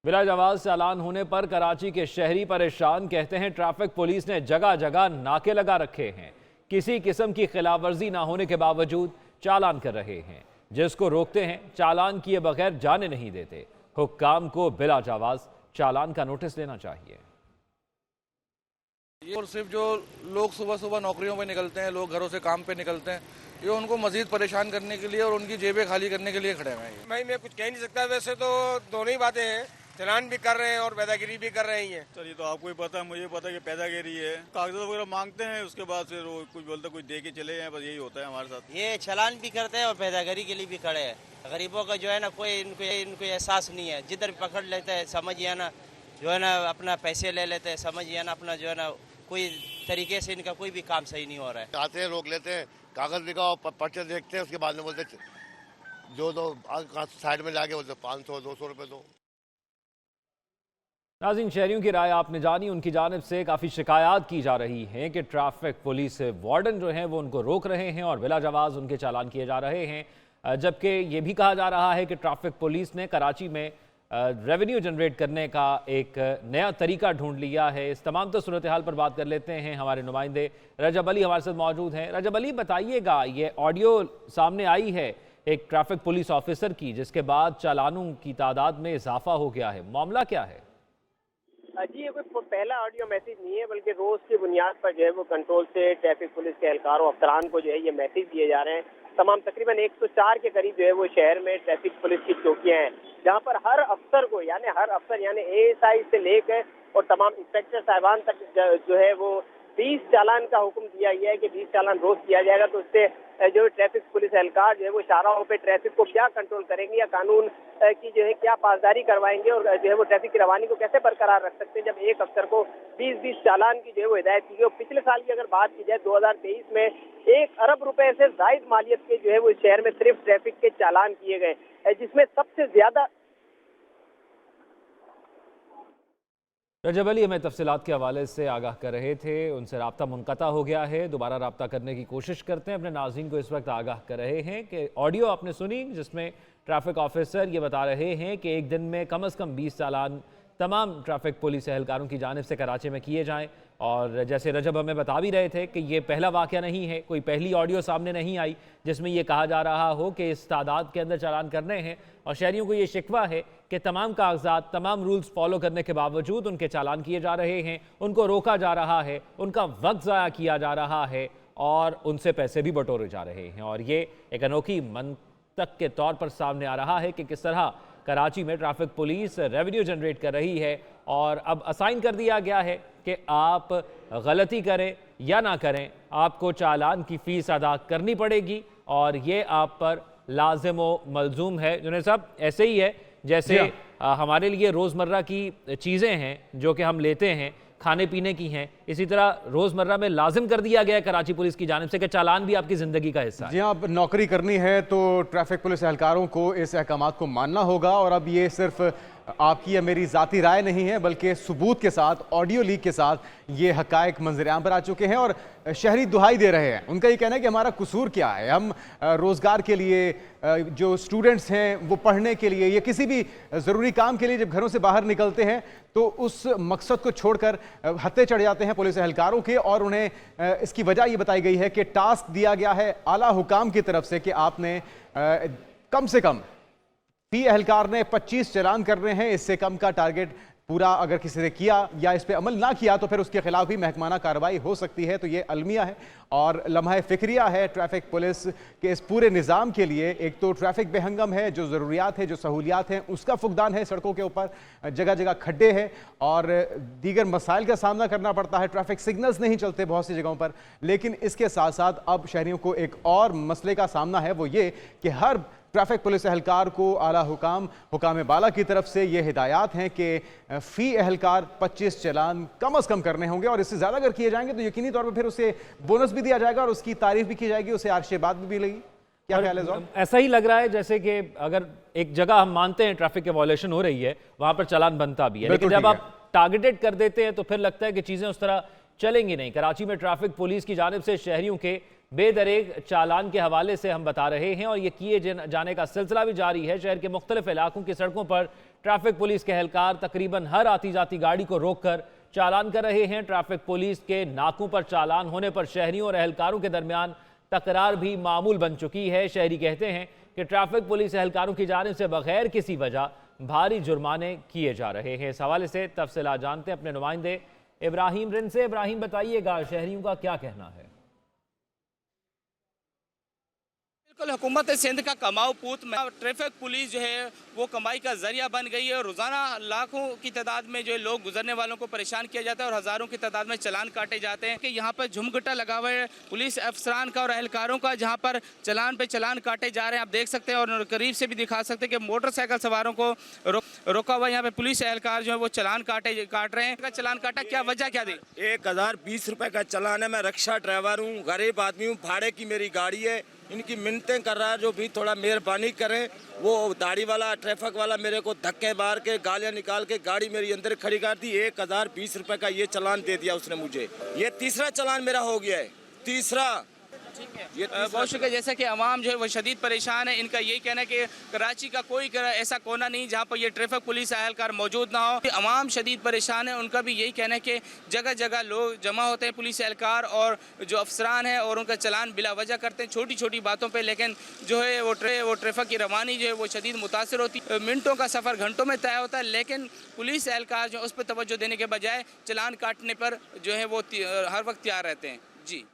बिला जवाब चालान होने पर कराची के शहरी परेशान। कहते हैं ट्रैफिक पुलिस ने जगह जगह नाके लगा रखे हैं, किसी किस्म की खिलाफवर्जी ना होने के बावजूद चालान कर रहे हैं। जिसको रोकते हैं चालान किए बगैर जाने नहीं देते। हुक्काम को बिला जवाब चालान का नोटिस लेना चाहिए। और सिर्फ जो लोग सुबह सुबह नौकरियों पे निकलते हैं, लोग घरों से काम पे निकलते हैं, ये उनको मजीद परेशान करने के लिए और उनकी जेबें खाली करने के लिए खड़े हुए हैं। मैं कुछ कह नहीं सकता। वैसे तो दोनों ही बातें हैं, चलान भी कर रहे हैं और पैदागिरी भी कर रही हैं। सर ये तो आपको ही पता है, मुझे पता है कि पैदागिरी है, कागजात वगैरह मांगते हैं, उसके बाद फिर वो कुछ बोलते कुछ दे के चले हैं, बस यही होता है हमारे साथ। ये चलान भी करते हैं और पैदागिरी के लिए भी खड़े हैं। गरीबों का जो है ना कोई इनको एहसास नहीं है। जिधर पकड़ लेते हैं समझिए ना, जो है ना अपना पैसे ले लेते हैं, समझिए ना अपना जो है ना कोई तरीके से इनका कोई भी काम सही नहीं हो रहा है। आते हैं, रोक लेते हैं, कागज दिखाओ, पर्चे देखते हैं, उसके बाद में बोलते जो साइड में लाके बोलते 500-200 रुपए दो। नाज़रीन, शहरियों की राय आपने जानी। उनकी जानिब से काफ़ी शिकायत की जा रही हैं कि ट्रैफिक पुलिस वार्डन जो हैं वो उनको रोक रहे हैं और बिला जवाब उनके चालान किए जा रहे हैं। जबकि ये भी कहा जा रहा है कि ट्रैफिक पुलिस ने कराची में रेवेन्यू जनरेट करने का एक नया तरीका ढूंढ लिया है। इस तमाम तो सूरत हाल पर बात कर लेते हैं। हमारे नुमाइंदे रजब अली हमारे साथ मौजूद हैं। रजब अली, बताइएगा, ये ऑडियो सामने आई है एक ट्रैफिक पुलिस ऑफिसर की, जिसके बाद चालानों की तादाद में इजाफा हो गया है। मामला क्या है? जी, ये कोई पहला ऑडियो मैसेज नहीं है, बल्कि रोज की बुनियाद पर जो है वो कंट्रोल से ट्रैफिक पुलिस के एहलकारों अफसरान को जो है ये मैसेज दिए जा रहे हैं। तमाम तकरीबन 104 के करीब जो है वो शहर में ट्रैफिक पुलिस की चौकियां हैं, जहां पर हर अफसर को हर अफसर यानी ASI से लेकर और तमाम इंस्पेक्टर साहिबान तक जो है वो 20 चालान का हुक्म दिया गया है कि 20 चालान रोज किया जाएगा। तो उससे जो ट्रैफिक पुलिस एहलकार जो है वो शाहराहों पे ट्रैफिक को क्या कंट्रोल करेंगे या कानून की जो है क्या पासदारी करवाएंगे और जो है वो ट्रैफिक की रवानी को कैसे बरकरार रख सकते हैं, जब एक अफसर को 20-20 चालान की जो है वो हिदायत की गई। और पिछले साल की अगर बात की जाए 2023 में 1 अरब रुपए से जायद मालियत के जो है वो शहर में सिर्फ ट्रैफिक के चालान किए गए, जिसमें सबसे ज्यादा। रजब अली हमें तफसीलात के हवाले से आगाह कर रहे थे। उनसे राब्ता मुनक़ता हो गया है, दोबारा राब्ता करने की कोशिश करते हैं। अपने नाज़रीन को इस वक्त आगाह कर रहे हैं कि ऑडियो आपने सुनी, जिसमें ट्रैफिक ऑफिसर ये बता रहे हैं कि एक दिन में कम से कम 20 चालान तमाम ट्रैफिक पुलिस एहलकारों की जानिब से कराची में किए जाएँ। और जैसे रजब हमें बता भी रहे थे कि ये पहला वाक़या नहीं है, कोई पहली ऑडियो सामने नहीं आई जिसमें ये कहा जा रहा हो कि इस तादाद के अंदर चालान करने हैं। और शहरियों को ये शिकवा है कि तमाम कागजात, तमाम रूल्स फॉलो करने के बावजूद उनके चालान किए जा रहे हैं, उनको रोका जा रहा है, उनका वक्त ज़ाया किया जा रहा है और उनसे पैसे भी बटोरे जा रहे हैं। और ये एक अनोखी मंतक के तौर पर सामने आ रहा है कि किस तरह कराची में ट्रैफिक पुलिस रेवेन्यू जनरेट कर रही है और अब असाइन कर दिया गया है कि आप गलती करें या ना करें, आपको चालान की फ़ीस अदा करनी पड़ेगी और ये आप पर लाजिम व मलजूम है। जुनैद साहब, ऐसे ही है जैसे हमारे लिए रोज़मर्रा की चीज़ें हैं जो कि हम लेते हैं, खाने पीने की हैं, इसी तरह रोज़मर्रा में लाजिम कर दिया गया है कराची पुलिस की जानिब से कि चालान भी आपकी ज़िंदगी का हिस्सा है। जी, आप नौकरी करनी है तो ट्रैफिक पुलिस एहलकारों को इस अहकामात को मानना होगा। और अब ये सिर्फ आपकी या मेरी ज़ाती राय नहीं है, बल्कि सबूत के साथ, ऑडियो लीक के साथ ये हक़ाइक़ मंज़र-ए-आम पर आ चुके हैं और शहरी दुहाई दे रहे हैं। उनका ये कहना है कि हमारा कसूर क्या है, हम रोज़गार के लिए, जो स्टूडेंट्स हैं वो पढ़ने के लिए या किसी भी ज़रूरी काम के लिए जब घरों से बाहर निकलते हैं तो उस मकसद को छोड़कर हत्थे चढ़ जाते हैं पुलिस एहलकारों के। और उन्हें इसकी वजह ये बताई गई है कि टास्क दिया गया है आला हुकाम की तरफ से कि आपने कम से कम फी एहलकार ने 25 चालान करने हैं। इससे कम का टारगेट पूरा अगर किसी ने किया या इस पे अमल ना किया तो फिर उसके खिलाफ भी महकमाना कार्रवाई हो सकती है। तो ये अलमिया है और लम्हा फिक्रिया है ट्रैफिक पुलिस के इस पूरे निज़ाम के लिए। एक तो ट्रैफिक बेहंगम है, जो ज़रूरियात है, जो सहूलियात हैं उसका फुकदान है, सड़कों के ऊपर जगह जगह खड्डे हैं और दीगर मसाइल का सामना करना पड़ता है, ट्रैफिक सिग्नल्स नहीं चलते बहुत सी जगहों पर। लेकिन इसके साथ साथ अब शहरियों को एक और मसले का सामना है, वो ये कि हर ट्रैफिक पुलिस एहलकार को आला हुकाम बाला की तरफ से ये हिदायत हैं कि फ़ी एहलकार 25 चालान कम अज़ कम करने होंगे और इससे ज़्यादा अगर किए जाएंगे तो यकीनी तौर पर फिर उसे बोनस भी दिया जाएगा और उसकी तारीफ भी की जाएगी, उसे आर्शिबाद भी मिलेगी। क्या ख्याल है? ऐसा ही लग रहा है जैसे कि अगर एक जगह हम मानते हैं ट्रैफिक के वायलेशन हो रही है, वहां पर चालान बनता भी है, लेकिन जब आप टारगेटेड कर देते हैं तो फिर लगता है कि चीज़ें उस तरह चलेंगी नहीं। कराची में ट्रैफिक पुलिस की जानिब से शहरियों के बेदरेग चालान के हवाले से हम बता रहे हैं और ये किए जाने का सिलसिला भी जारी है। शहर के मुख्तलिफ इलाकों की सड़कों पर ट्रैफिक पुलिस के एहलकार तकरीबन हर आती जाती गाड़ी को रोककर चालान कर रहे हैं। ट्रैफिक पुलिस के नाकों पर चालान होने पर शहरियों और एहलकारों के दरमियान तकरार भी मामूल बन चुकी है। शहरी कहते हैं कि ट्रैफिक पुलिस एहलकारों की जानिब से बगैर किसी वजह भारी जुर्माने किए जा रहे हैं। इस हवाले से तफसीलात जानते हैं अपने नुमाइंदे इब्राहिम रिन से। इब्राहिम, बताइएगा शहरियों का क्या कहना है? बिल्कुल, हुकूमत सिंध का कमाऊ पूत में ट्रैफिक पुलिस जो है वो कमाई का जरिया बन गई है और रोज़ाना लाखों की तादाद में जो है लोग गुजरने वालों को परेशान किया जाता है और हज़ारों की तादाद में चलान काटे जाते हैं कि यहाँ पर झुमघटा लगा हुआ है पुलिस अफसरान का और एहलकारों का, जहाँ पर चलान पे चलान काटे जा रहे हैं। आप देख सकते हैं और करीब से भी दिखा सकते हैं कि मोटरसाइकिल सवारों को रोका हुआ यहाँ पे पुलिस एहलकार जो है वो चलान काट रहे हैं। चलान काटा, क्या वजह क्या दी? 1020 रुपए का चलान है। मैं रिक्शा ड्राइवर हूँ, गरीब आदमी हूँ, भाड़े की मेरी गाड़ी है। इनकी मिन्नतें कर रहा है जो भी थोड़ा मेहरबानी करें। वो दाढ़ी वाला ट्रैफिक वाला मेरे को धक्के मार के गालियां निकाल के गाड़ी मेरी अंदर खड़ी कर दी। 1020 रुपए का ये चलान दे दिया उसने मुझे। ये तीसरा चलान मेरा हो गया है, तीसरा। ठीक है, बहुत शुक्रिया। जैसे कि अवाम जो है वो शदीद परेशान है। इनका यही कहना है कि कराची का कोई ऐसा कोना नहीं जहाँ पर ये ट्रैफिक पुलिस एहलकार मौजूद ना हो। अवाम शदीद परेशान है। उनका भी यही कहना है कि जगह जगह लोग जमा होते हैं पुलिस एहलकार और जो अफसरान हैं और उनका चलान बिला वजह करते हैं छोटी छोटी बातों पर, लेकिन जो है वो ट्रैफिक की रवानी जो है वो शदीद मुतासर होती है। मिनटों का सफ़र घंटों में तय होता है, लेकिन पुलिस एहलकार जो उस पर तवज्जो देने के बजाय चलान काटने पर जो है वो हर वक्त तैयार रहते हैं। जी।